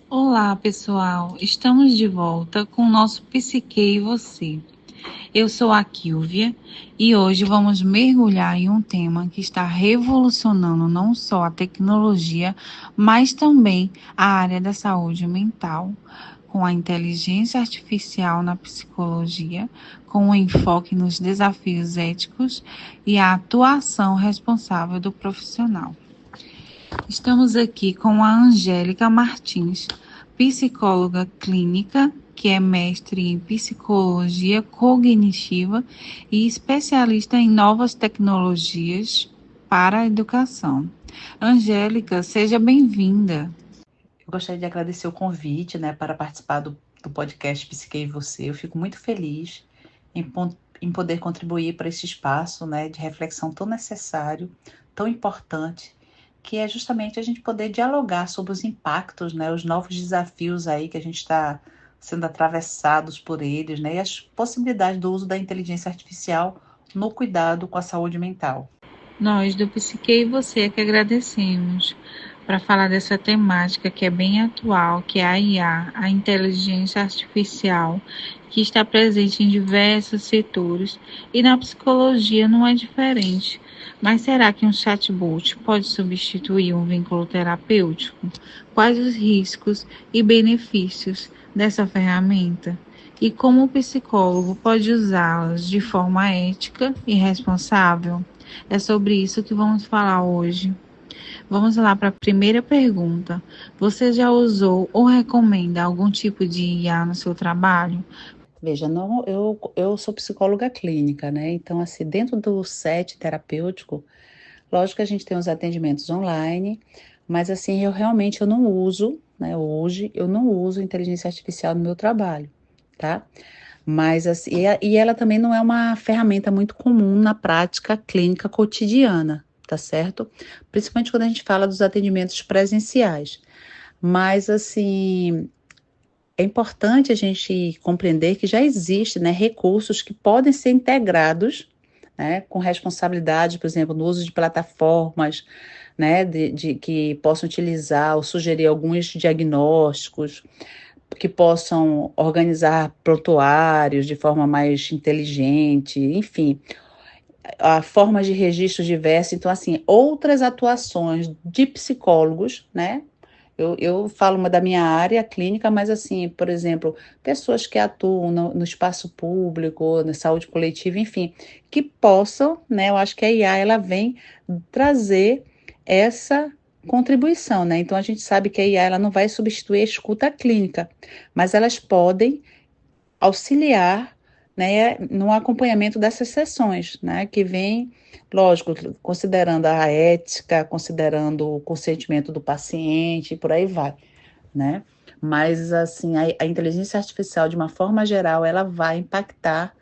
Olá, pessoal. Estamos de volta com o nosso Psique e Você. Eu sou a Kílvia e hoje vamos mergulhar em um tema que está revolucionando não só a tecnologia, mas também a área da saúde mental, com a inteligência artificial na psicologia, com um enfoque nos desafios éticos e a atuação responsável do profissional. Estamos aqui com a Angélica Martins, psicóloga clínica, que é mestre em psicologia cognitiva e especialista em novas tecnologias para a educação. Angélica, seja bem-vinda. Eu gostaria de agradecer o convite, para participar do podcast Psique e Você. Eu fico muito feliz em poder contribuir para esse espaço, de reflexão tão necessário, tão importante, que é justamente a gente poder dialogar sobre os impactos, os novos desafios aí que a gente está sendo atravessados por eles, e as possibilidades do uso da inteligência artificial no cuidado com a saúde mental. Nós do Psique e Você é que agradecemos para falar dessa temática que é bem atual, que é a IA, a inteligência artificial, que está presente em diversos setores e na psicologia não é diferente. Mas será que um chatbot pode substituir um vínculo terapêutico? Quais os riscos e benefícios dessa ferramenta? E como o psicólogo pode usá-las de forma ética e responsável? É sobre isso que vamos falar hoje. Vamos lá para a primeira pergunta. Você já usou ou recomenda algum tipo de IA no seu trabalho? Veja, não, eu sou psicóloga clínica, Então, assim, dentro do set terapêutico, lógico que a gente tem os atendimentos online, mas assim, eu não uso, Hoje eu não uso inteligência artificial no meu trabalho, tá? Mas assim, e ela também não é uma ferramenta muito comum na prática clínica cotidiana, tá certo? Principalmente quando a gente fala dos atendimentos presenciais. Mas assim, é importante a gente compreender que já existem, recursos que podem ser integrados, com responsabilidade, por exemplo, no uso de plataformas, que possam utilizar ou sugerir alguns diagnósticos, que possam organizar prontuários de forma mais inteligente, enfim, a formas de registro diversas. Então, assim, outras atuações de psicólogos, eu falo uma da minha área clínica, mas assim, por exemplo, pessoas que atuam no espaço público, na saúde coletiva, enfim, que possam, Eu acho que a IA ela vem trazer essa contribuição, Então a gente sabe que a IA ela não vai substituir a escuta clínica, mas elas podem auxiliar, no acompanhamento dessas sessões, que vem, lógico, considerando a ética, considerando o consentimento do paciente, e por aí vai, né? Mas, assim, a inteligência artificial, de uma forma geral, ela vai impactar,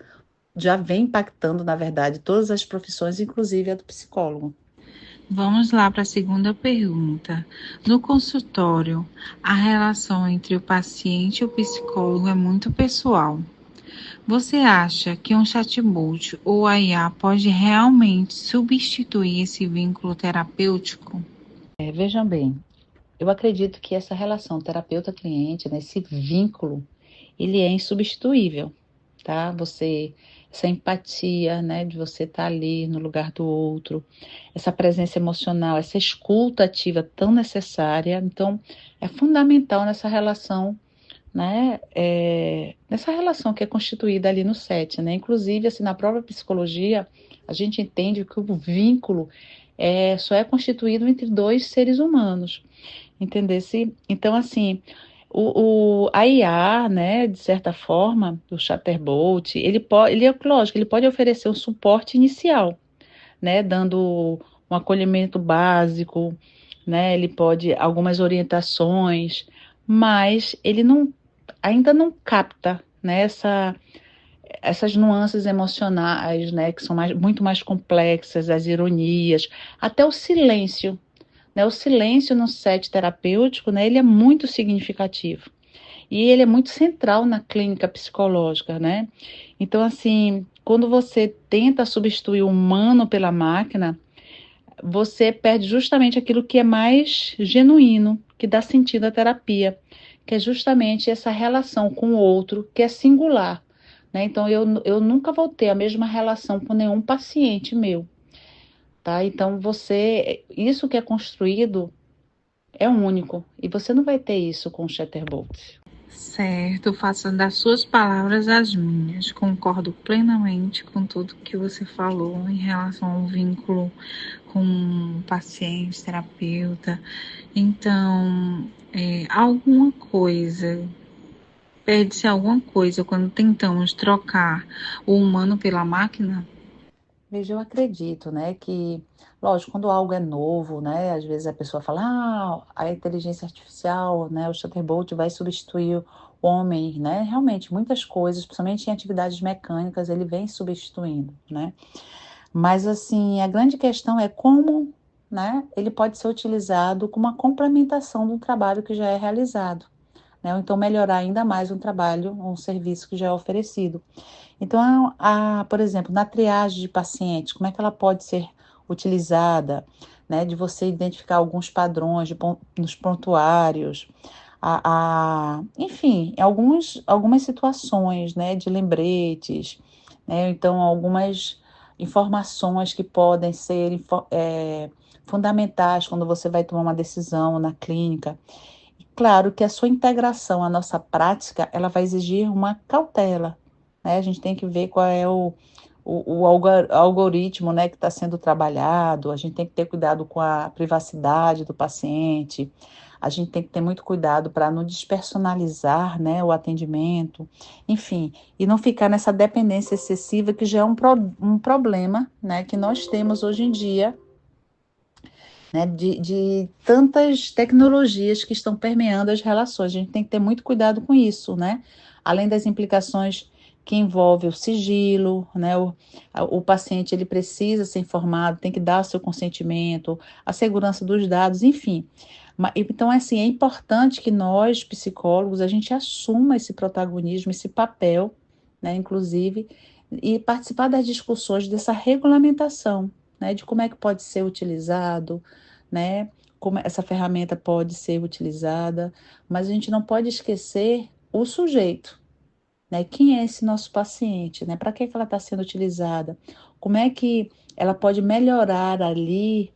já vem impactando, na verdade, todas as profissões, inclusive a do psicólogo. Vamos lá para a segunda pergunta. No consultório, a relação entre o paciente e o psicólogo é muito pessoal. Você acha que um chatbot ou a IA pode realmente substituir esse vínculo terapêutico? Vejam bem, eu acredito que essa relação terapeuta-cliente, esse vínculo, ele é insubstituível, tá? Essa empatia, de você estar ali no lugar do outro, essa presença emocional, essa escuta ativa tão necessária. Então, é fundamental nessa relação, nessa relação que é constituída ali no set, Inclusive, assim, na própria psicologia, a gente entende que o vínculo só é constituído entre dois seres humanos, entendesse? Então, assim, a IA, de certa forma, o chatbot, lógico, ele pode oferecer um suporte inicial, dando um acolhimento básico, ele pode algumas orientações, mas ele ainda não capta, essas nuances emocionais, que são muito mais complexas, as ironias, até o silêncio, O silêncio no set terapêutico, ele é muito significativo. E ele é muito central na clínica psicológica, Então, assim, quando você tenta substituir o humano pela máquina, você perde justamente aquilo que é mais genuíno, que dá sentido à terapia, que é justamente essa relação com o outro, que é singular, né? Então, eu nunca vou ter a mesma relação com nenhum paciente meu, tá? Então, isso que é construído é único, e você não vai ter isso com o Chatterbox. Certo, faço das suas palavras as minhas. Concordo plenamente com tudo que você falou em relação ao vínculo com paciente, terapeuta. Então, alguma coisa, perde-se alguma coisa quando tentamos trocar o humano pela máquina? Veja, eu acredito, né, que, lógico, quando algo é novo, né, às vezes a pessoa fala, a inteligência artificial, né, o chatbot vai substituir o homem, né, realmente, muitas coisas, principalmente em atividades mecânicas, ele vem substituindo, né, mas, assim, a grande questão é como, né, ele pode ser utilizado como uma complementação do trabalho que já é realizado, né, ou então melhorar ainda mais um trabalho, um serviço que já é oferecido. Então, por exemplo, na triagem de pacientes, como é que ela pode ser utilizada, né? De você identificar alguns padrões nos prontuários, enfim, algumas situações, né? De lembretes, né? Então, algumas informações que podem ser fundamentais quando você vai tomar uma decisão na clínica. Claro que a sua integração à nossa prática, ela vai exigir uma cautela, né? A gente tem que ver qual é o algoritmo, né, que está sendo trabalhado, a gente tem que ter cuidado com a privacidade do paciente, a gente tem que ter muito cuidado para não despersonalizar, né, o atendimento, enfim, e não ficar nessa dependência excessiva que já é um problema, né, que nós temos hoje em dia, né, de tantas tecnologias que estão permeando as relações. A gente tem que ter muito cuidado com isso, né? Além das implicações que envolve o sigilo, né? O paciente ele precisa ser informado, tem que dar o seu consentimento, a segurança dos dados, enfim. Então, assim, é importante que nós, psicólogos, a gente assuma esse protagonismo, esse papel, né, inclusive, e participar das discussões dessa regulamentação, né, de como é que pode ser utilizado, né? Como essa ferramenta pode ser utilizada, mas a gente não pode esquecer o sujeito, né? Quem é esse nosso paciente, né? Para que ela está sendo utilizada? Como é que ela pode melhorar ali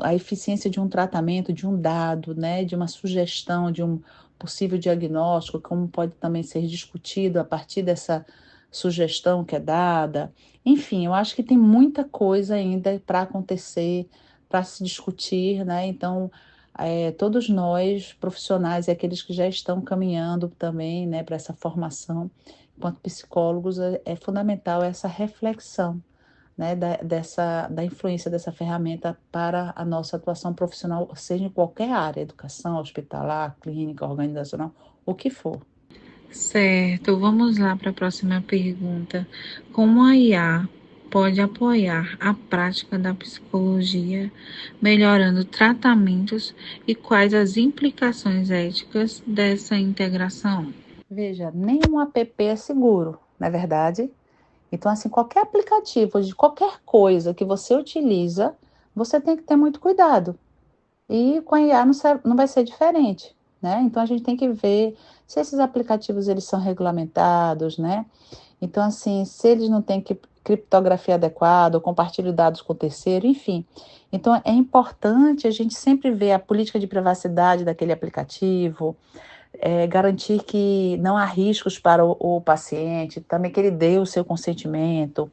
a eficiência de um tratamento, de um dado, né? De uma sugestão, de um possível diagnóstico, como pode também ser discutido a partir dessa sugestão que é dada. Enfim, eu acho que tem muita coisa ainda para acontecer, para se discutir, né? Então, todos nós, profissionais e aqueles que já estão caminhando também, né, para essa formação, enquanto psicólogos, é fundamental essa reflexão, né, da influência dessa ferramenta para a nossa atuação profissional, seja em qualquer área, educação, hospitalar, clínica, organizacional, o que for. Certo, vamos lá para a próxima pergunta. Como a IA pode apoiar a prática da psicologia, melhorando tratamentos e quais as implicações éticas dessa integração? Veja, nenhum app é seguro, não é verdade? Então, assim, qualquer aplicativo de qualquer coisa que você utiliza, você tem que ter muito cuidado. E com a IA não vai ser diferente, né? Então a gente tem que ver se esses aplicativos eles são regulamentados, né? Então assim, se eles não têm criptografia adequada, ou compartilham dados com o terceiro, enfim. Então é importante a gente sempre ver a política de privacidade daquele aplicativo, garantir que não há riscos para o paciente, também que ele dê o seu consentimento,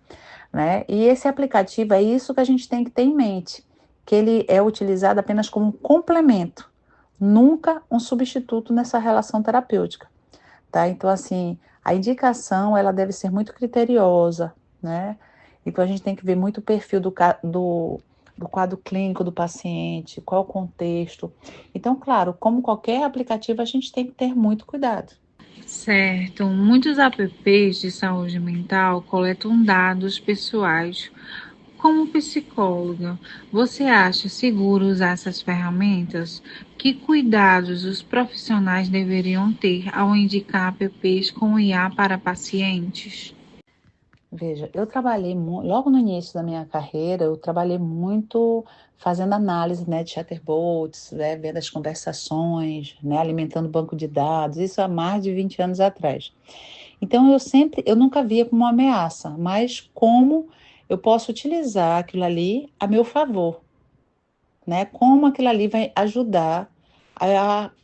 né? E esse aplicativo é isso que a gente tem que ter em mente, que ele é utilizado apenas como um complemento, nunca um substituto nessa relação terapêutica, tá? Então, assim, a indicação, ela deve ser muito criteriosa, né? Então, a gente tem que ver muito o perfil do quadro clínico do paciente, qual o contexto. Então, claro, como qualquer aplicativo, a gente tem que ter muito cuidado. Certo, muitos apps de saúde mental coletam dados pessoais. Como psicóloga, você acha seguro usar essas ferramentas? Que cuidados os profissionais deveriam ter ao indicar apps com IA para pacientes? Veja, eu trabalhei logo no início da minha carreira, eu trabalhei muito fazendo análise, né, de chatterbots, né, vendo as conversações, né, alimentando banco de dados, isso há mais de 20 anos atrás. Então eu nunca via como uma ameaça, mas como eu posso utilizar aquilo ali a meu favor, né? Como aquilo ali vai ajudar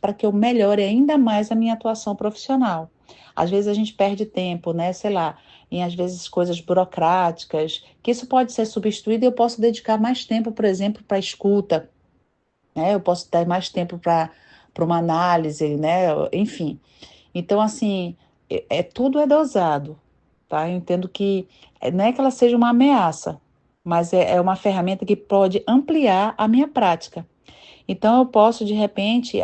para que eu melhore ainda mais a minha atuação profissional. Às vezes a gente perde tempo, né? Sei lá, em às vezes coisas burocráticas, que isso pode ser substituído e eu posso dedicar mais tempo, por exemplo, para escuta, né? Eu posso dar mais tempo para uma análise, né? Enfim. Então, assim, tudo é dosado, tá? Eu entendo que não é que ela seja uma ameaça, mas é uma ferramenta que pode ampliar a minha prática. Então, eu posso, de repente,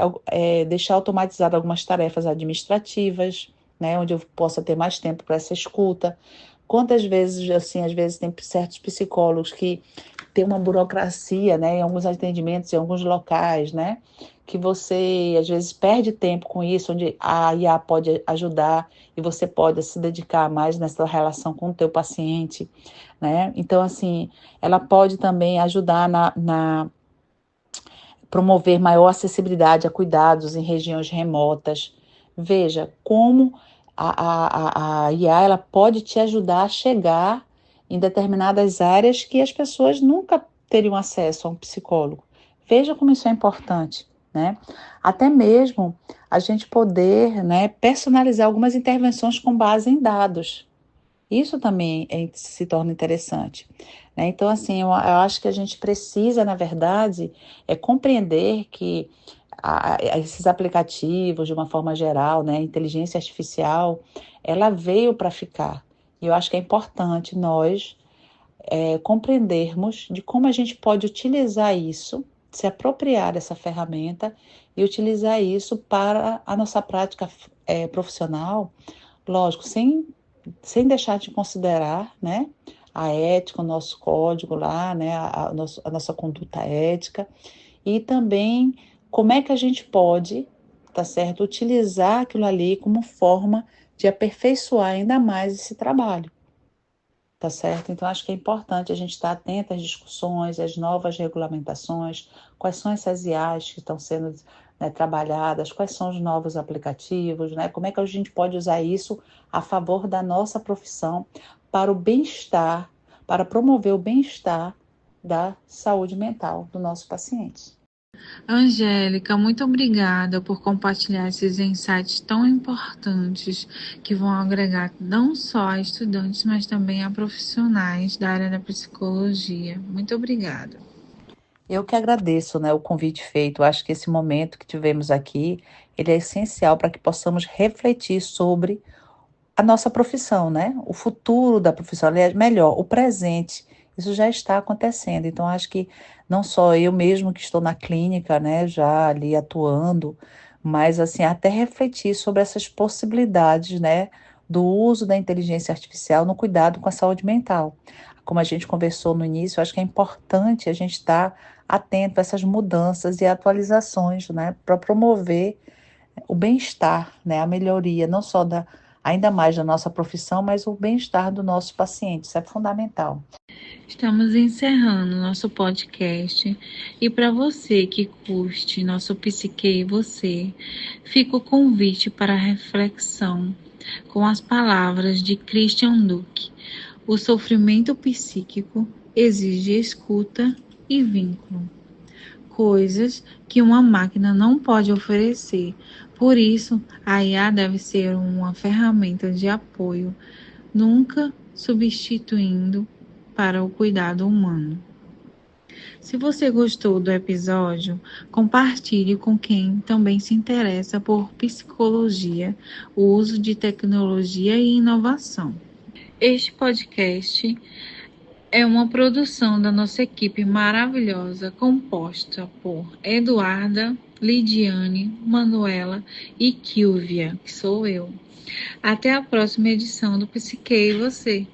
deixar automatizado algumas tarefas administrativas, né, onde eu possa ter mais tempo para essa escuta. Quantas vezes, assim, às vezes tem certos psicólogos que têm uma burocracia, né, em alguns atendimentos, em alguns locais, né, que você, às vezes, perde tempo com isso, onde a IA pode ajudar e você pode se dedicar mais nessa relação com o teu paciente, né. Então, assim, ela pode também ajudar na promover maior acessibilidade a cuidados em regiões remotas. Veja como a IA ela pode te ajudar a chegar em determinadas áreas que as pessoas nunca teriam acesso a um psicólogo. Veja como isso é importante, né? Até mesmo a gente poder, né, personalizar algumas intervenções com base em dados. Isso também se torna interessante, né? Então, assim, eu acho que a gente precisa, na verdade, compreender que esses aplicativos, de uma forma geral, né, a inteligência artificial, ela veio para ficar. E eu acho que é importante nós compreendermos de como a gente pode utilizar isso, se apropriar dessa ferramenta e utilizar isso para a nossa prática profissional, lógico, sem deixar de considerar, né, a ética, o nosso código lá, né, a nossa conduta ética, e também como é que a gente pode, tá certo, utilizar aquilo ali como forma de aperfeiçoar ainda mais esse trabalho, tá certo? Então, acho que é importante a gente estar atento às discussões, às novas regulamentações, quais são essas IAs que estão sendo, né, trabalhadas, quais são os novos aplicativos, né? Como é que a gente pode usar isso a favor da nossa profissão para o bem-estar, para promover o bem-estar da saúde mental do nosso paciente. Angélica, muito obrigada por compartilhar esses insights tão importantes que vão agregar não só a estudantes, mas também a profissionais da área da psicologia. Muito obrigada. Eu que agradeço, né, o convite feito. Acho que esse momento que tivemos aqui, ele é essencial para que possamos refletir sobre a nossa profissão, né? O futuro da profissão, aliás, melhor, o presente. Isso já está acontecendo. Então, acho que não só eu mesmo que estou na clínica, né, já ali atuando, mas assim, até refletir sobre essas possibilidades, né, do uso da inteligência artificial no cuidado com a saúde mental. Como a gente conversou no início, acho que é importante a gente estar atento a essas mudanças e atualizações, né, para promover o bem-estar, né, a melhoria, não só ainda mais da nossa profissão, mas o bem-estar do nosso paciente, isso é fundamental. Estamos encerrando nosso podcast e para você que curte nosso Psique e Você, fica o convite para a reflexão com as palavras de Christian Duque. O sofrimento psíquico exige escuta e vínculo, coisas que uma máquina não pode oferecer. Por isso, a IA deve ser uma ferramenta de apoio, nunca substituindo para o cuidado humano. Se você gostou do episódio, compartilhe com quem também se interessa por psicologia, o uso de tecnologia e inovação. Este podcast é uma produção da nossa equipe maravilhosa, composta por Eduarda, Lidiane, Manuela e Kilvia, que sou eu. Até a próxima edição do Psique e Você.